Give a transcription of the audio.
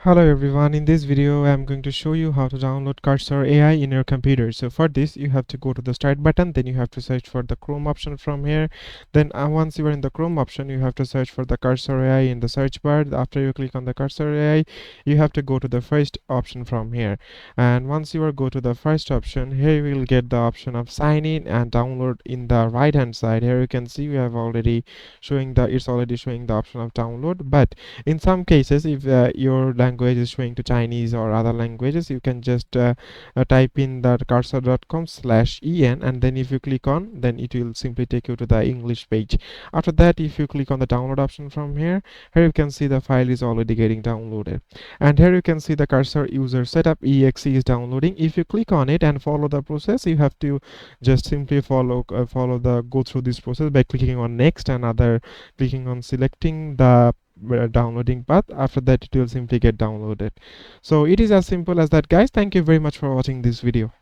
Hello everyone, in this video I am going to show you how to download Cursor AI in your computer. So for this you have to go to the start button, then you have to search for the Chrome option from here. Then once you are in the Chrome option, you have to search for the Cursor AI in the search bar. After you click on the Cursor AI, you have to go to the first option from here. And once you are go to the first option, here you will get the option of sign in and download in the right hand side. Here you can see we have already it's already showing the option of download. But in some cases, if your language is showing to Chinese or other languages, you can just type in that cursor.com/en, and then if you click on, then it will simply take you to the English page. After that, if you click on the download option from here you can see the file is already getting downloaded, and here you can see the Cursor user setup exe is downloading. If you click on it and follow the process, you have to just simply go through this process by clicking on next and other clicking on selecting the downloading path. After that, it will simply get downloaded. So it is as simple as that, guys. Thank you very much for watching this video.